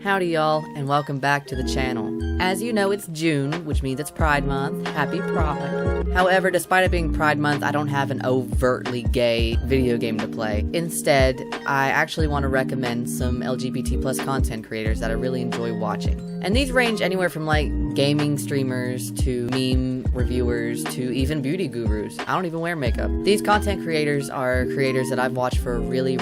Howdy y'all, and welcome back to the channel. As you know, it's June, which means it's Pride Month. Happy Pride. However, despite it being Pride Month, I don't have an overtly gay video game to play. Instead, I actually want to recommend some LGBT plus content creators that I really enjoy watching. And these range anywhere from like gaming streamers to meme reviewers to even beauty gurus. I don't even wear makeup. These content creators are creators that I've watched for a really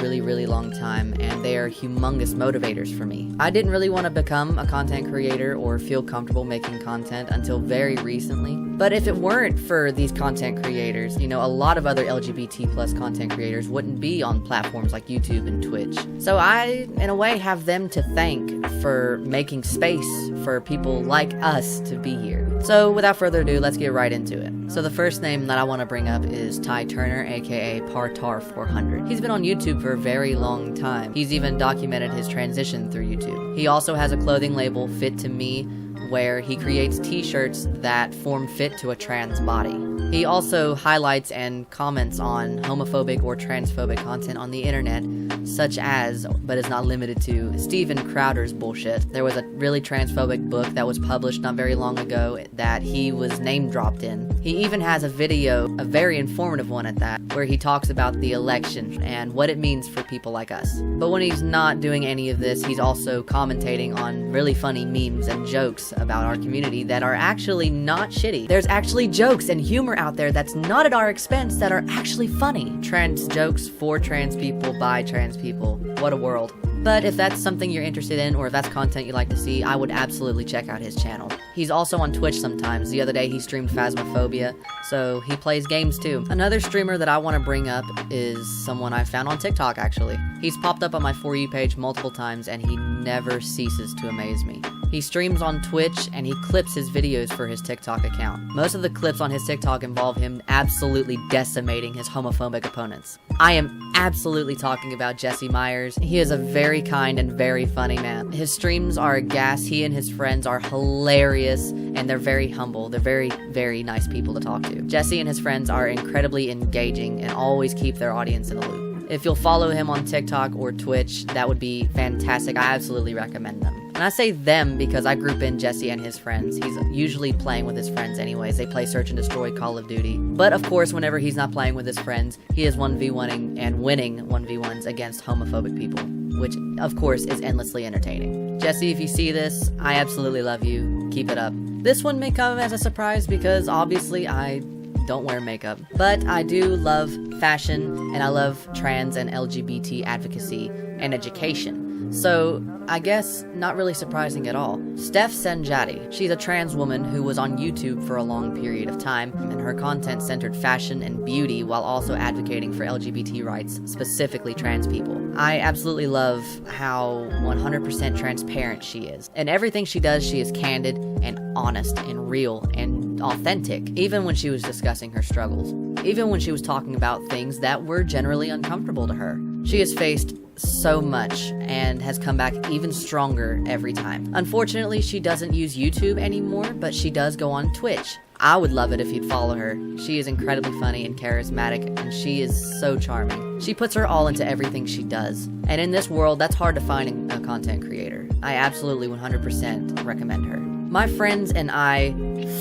long time, and they are humongous motivators for me. I didn't really want to become a content creator or feel comfortable making content until very recently. But if it weren't for these content creators, you know, a lot of other LGBT plus content creators wouldn't be on platforms like YouTube and Twitch. So I, in a way, have them to thank for making space for people like us to be here. So without further ado, let's get right into it. So the first name that I want to bring up is Ty Turner, aka Partar400. He's been on YouTube for a very long time. He's even documented his transition through YouTube. He also has a clothing label, Fit to Me, where he creates t-shirts that form fit to a trans body. He also highlights and comments on homophobic or transphobic content on the internet, such as, but is not limited to, Steven Crowder's bullshit. There was a really transphobic book that was published not very long ago that he was name dropped in. He even has a video, a very informative one at that, where he talks about the election and what it means for people like us. But when he's not doing any of this, he's also commentating on really funny memes and jokes about our community that are actually not shitty. There's actually jokes and humor out there that's not at our expense that are actually funny. Trans jokes for trans people by trans people. What a world. But if that's something you're interested in, or if that's content you like to see, I would absolutely check out his channel. He's also on Twitch sometimes. The other day he streamed Phasmophobia, so he plays games too. Another streamer that I want to bring up is someone I found on TikTok actually. He's popped up on my For You page multiple times and he never ceases to amaze me. He streams on Twitch and he clips his videos for his TikTok account. Most of the clips on his TikTok involve him absolutely decimating his homophobic opponents. I am absolutely talking about Jesse Myers. He is a very kind and very funny man. His streams are a gas. He and his friends are hilarious and they're very humble. They're very nice people to talk to. Jesse and his friends are incredibly engaging and always keep their audience in the loop. If you'll follow him on TikTok or Twitch, that would be fantastic. I absolutely recommend them. And I say them because I group in Jesse and his friends. He's usually playing with his friends anyways. They play Search and Destroy Call of Duty. But of course, whenever he's not playing with his friends, he is 1v1ing and winning 1v1s against homophobic people, which of course is endlessly entertaining. Jesse, if you see this, I absolutely love you. Keep it up. This one may come as a surprise because obviously I don't wear makeup, but I do love fashion and I love trans and LGBT advocacy and education. So, I guess, not really surprising at all. Steph Senjati. She's a trans woman who was on YouTube for a long period of time, and her content centered fashion and beauty while also advocating for LGBT rights, specifically trans people. I absolutely love how 100% transparent she is. In everything she does, she is candid and honest and real and authentic, even when she was discussing her struggles. Even when she was talking about things that were generally uncomfortable to her. She has faced so much and has come back even stronger every time. Unfortunately, she doesn't use YouTube anymore, but she does go on Twitch. I would love it if you'd follow her. She is incredibly funny and charismatic, and she is so charming. She puts her all into everything she does. And in this world, that's hard to find in a content creator. I absolutely 100% recommend her. My friends and I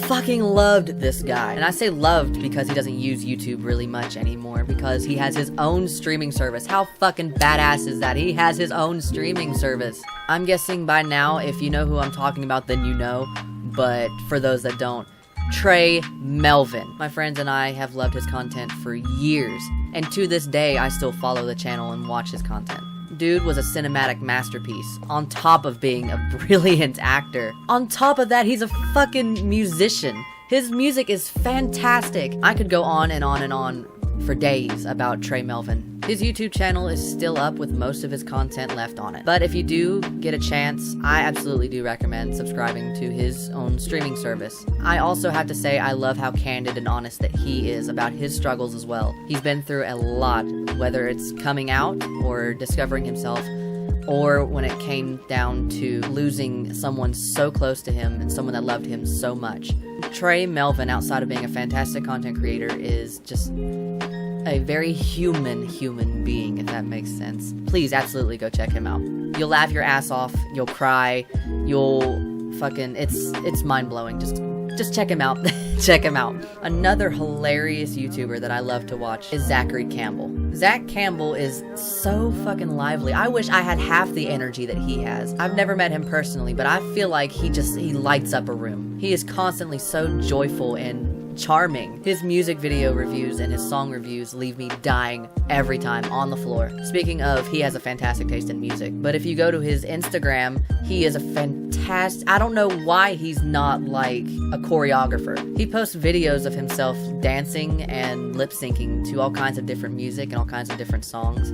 fucking loved this guy. And I say loved because he doesn't use YouTube really much anymore because he has his own streaming service. How fucking badass is that? He has his own streaming service. I'm guessing by now, if you know who I'm talking about, then you know. But for those that don't, Trey Melvin. My friends and I have loved his content for years. And to this day, I still follow the channel and watch his content. Dude was a cinematic masterpiece, on top of being a brilliant actor. On top of that, he's a fucking musician. His music is fantastic. I could go on and on and on for days about Trey Melvin. His YouTube channel is still up with most of his content left on it. But if you do get a chance, I absolutely do recommend subscribing to his own streaming service. I also have to say I love how candid and honest that he is about his struggles as well. He's been through a lot, whether it's coming out or discovering himself, or when it came down to losing someone so close to him and someone that loved him so much. Trey Melvin, outside of being a fantastic content creator, is just a very human being, if that makes sense. Please absolutely go check him out. You'll laugh your ass off, you'll cry, it's mind-blowing. Just check him out. Check him out. Another hilarious YouTuber that I love to watch is Zachary Campbell. Zach Campbell is so fucking lively. I wish I had half the energy that he has. I've never met him personally, but I feel like he lights up a room. He is constantly so joyful and charming. His music video reviews and his song reviews leave me dying every time on the floor. Speaking of, he has a fantastic taste in music, but if you go to his Instagram, he is a fantastic, I don't know why he's not like a choreographer. He posts videos of himself dancing and lip syncing to all kinds of different music and all kinds of different songs.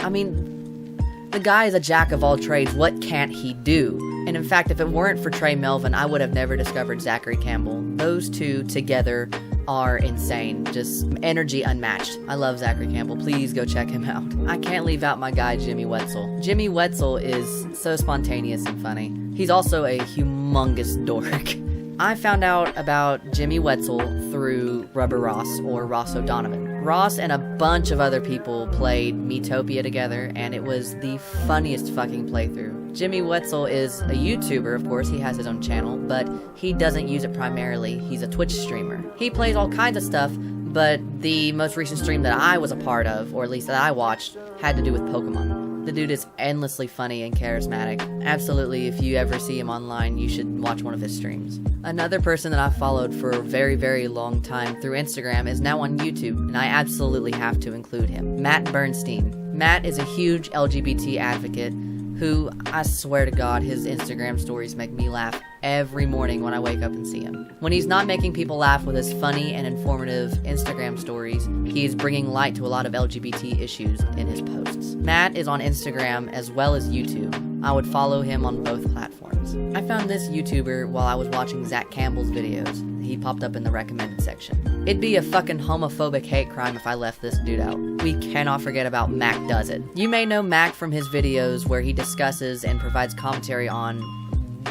I mean, the guy is a jack of all trades. What can't he do? And in fact, if it weren't for Trey Melvin, I would have never discovered Zachary Campbell. Those two together are insane. Just energy unmatched. I love Zachary Campbell. Please go check him out. I can't leave out my guy, Jimmy Wetzel. Jimmy Wetzel is so spontaneous and funny. He's also a humongous dork. I found out about Jimmy Wetzel through Rubber Ross, or Ross O'Donovan. Ross and a bunch of other people played Miitopia together, and it was the funniest fucking playthrough. Jimmy Wetzel is a YouTuber, of course, he has his own channel, but he doesn't use it primarily. He's a Twitch streamer. He plays all kinds of stuff, but the most recent stream that I was a part of, or at least that I watched, had to do with Pokemon. The dude is endlessly funny and charismatic. Absolutely, if you ever see him online, you should watch one of his streams. Another person that I've followed for a very, very long time through Instagram is now on YouTube, and I absolutely have to include him. Matt Bernstein. Matt is a huge LGBT advocate who, I swear to God, his Instagram stories make me laugh every morning when I wake up and see him. When he's not making people laugh with his funny and informative Instagram stories, he is bringing light to a lot of LGBT issues in his posts. Matt is on Instagram as well as YouTube. I would follow him on both platforms. I found this YouTuber while I was watching Zach Campbell's videos. He popped up in the recommended section. It'd be a fucking homophobic hate crime if I left this dude out. We cannot forget about Mac Does It. You may know Mac from his videos where he discusses and provides commentary on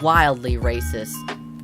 wildly racist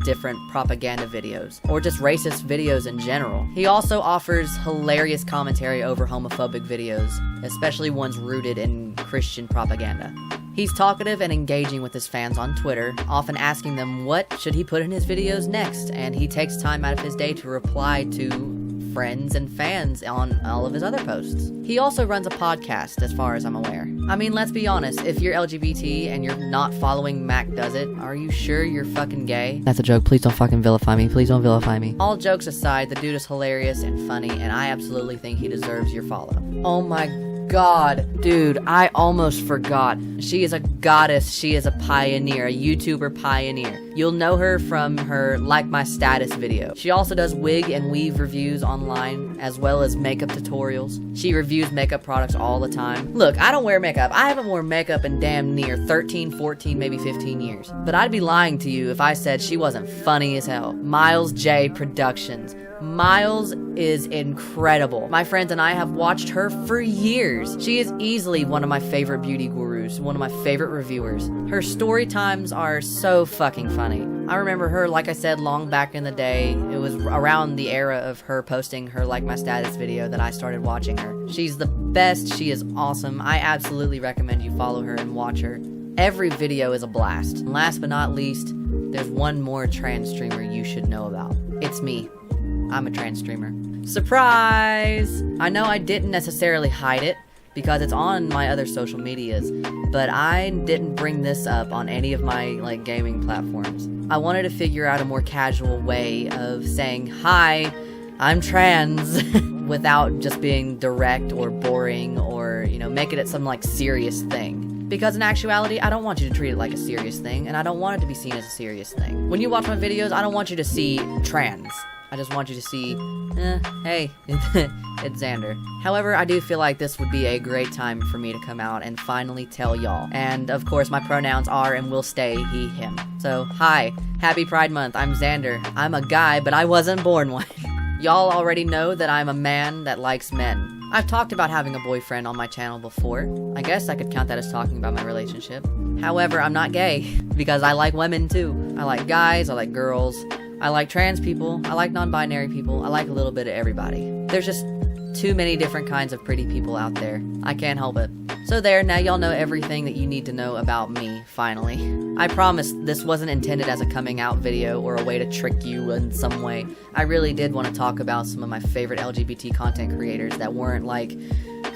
different propaganda videos, or just racist videos in general. He also offers hilarious commentary over homophobic videos, especially ones rooted in Christian propaganda. He's talkative and engaging with his fans on Twitter, often asking them what should he put in his videos next, and he takes time out of his day to reply to friends and fans on all of his other posts. He also runs a podcast, as far as I'm aware. I mean, let's be honest, if you're LGBT and you're not following Mac Does It, are you sure you're fucking gay? That's a joke. Please don't fucking vilify me. Please don't vilify me. All jokes aside, the dude is hilarious and funny, and I absolutely think he deserves your follow. Oh my God, dude, I almost forgot. She is a goddess. She is a pioneer, a YouTuber pioneer. You'll know her from her Like My Status video. She also does wig and weave reviews online, as well as makeup tutorials. She reviews makeup products all the time. Look, I don't wear makeup. I haven't worn makeup in damn near 13, 14, maybe 15 years. But I'd be lying to you if I said she wasn't funny as hell. Miles J Productions. Miles is incredible. My friends and I have watched her for years. She is easily one of my favorite beauty gurus, one of my favorite reviewers. Her story times are so fucking funny. I remember her, like I said, long back in the day. It was around the era of her posting her Like My Status video that I started watching her. She's the best. She is awesome. I absolutely recommend you follow her and watch her. Every video is a blast. And last but not least, there's one more trans streamer you should know about. It's me. I'm a trans streamer. Surprise! I know I didn't necessarily hide it because it's on my other social medias, but I didn't bring this up on any of my gaming platforms. I wanted to figure out a more casual way of saying, hi, I'm trans, without just being direct or boring or, making it some serious thing. Because in actuality, I don't want you to treat it like a serious thing, and I don't want it to be seen as a serious thing. When you watch my videos, I don't want you to see trans. I just want you to see, hey, it's Xander. However, I do feel like this would be a great time for me to come out and finally tell y'all. And of course, my pronouns are and will stay he, him. So, hi, happy Pride Month, I'm Xander. I'm a guy, but I wasn't born one. Y'all already know that I'm a man that likes men. I've talked about having a boyfriend on my channel before. I guess I could count that as talking about my relationship. However, I'm not gay, because I like women too. I like guys, I like girls. I like trans people, I like non-binary people, I like a little bit of everybody. There's just too many different kinds of pretty people out there. I can't help it. So there, now y'all know everything that you need to know about me, finally. I promise this wasn't intended as a coming out video or a way to trick you in some way. I really did want to talk about some of my favorite LGBT content creators that weren't like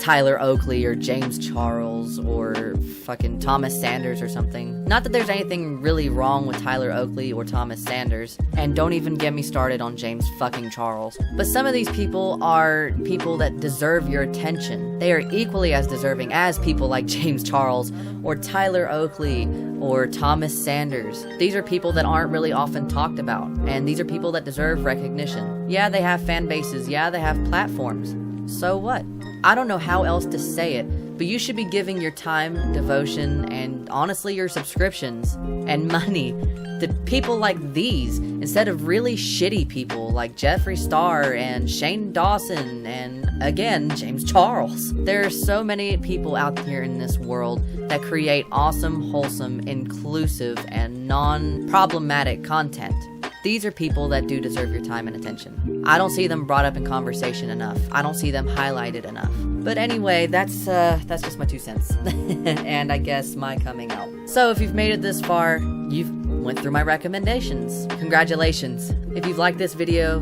Tyler Oakley or James Charles or fucking Thomas Sanders or something. Not that there's anything really wrong with Tyler Oakley or Thomas Sanders, and don't even get me started on James fucking Charles. But some of these people are people that deserve your attention. They are equally as deserving as people like James Charles or Tyler Oakley or Thomas Sanders. These are people that aren't really often talked about, and these are people that deserve recognition. Yeah, they have fan bases. Yeah, they have platforms. So what? I don't know how else to say it, but you should be giving your time, devotion, and honestly your subscriptions and money to people like these instead of really shitty people like Jeffree Star and Shane Dawson and, again, James Charles. There are so many people out here in this world that create awesome, wholesome, inclusive, and non-problematic content. These are people that do deserve your time and attention. I don't see them brought up in conversation enough. I don't see them highlighted enough. But anyway, that's just my 2 cents. And I guess my coming out. So if you've made it this far, you've went through my recommendations. Congratulations. If you've liked this video,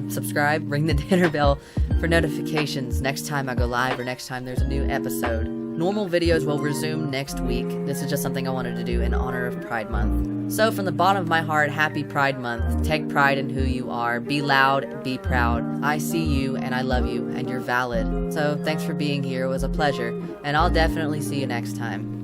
subscribe, ring the dinner bell for notifications next time I go live or next time there's a new episode. Normal videos will resume next week. This is just something I wanted to do in honor of Pride Month. So from the bottom of my heart, happy Pride Month. Take pride in who you are. Be loud, be proud. I see you and I love you and you're valid. So thanks for being here. It was a pleasure. And I'll definitely see you next time.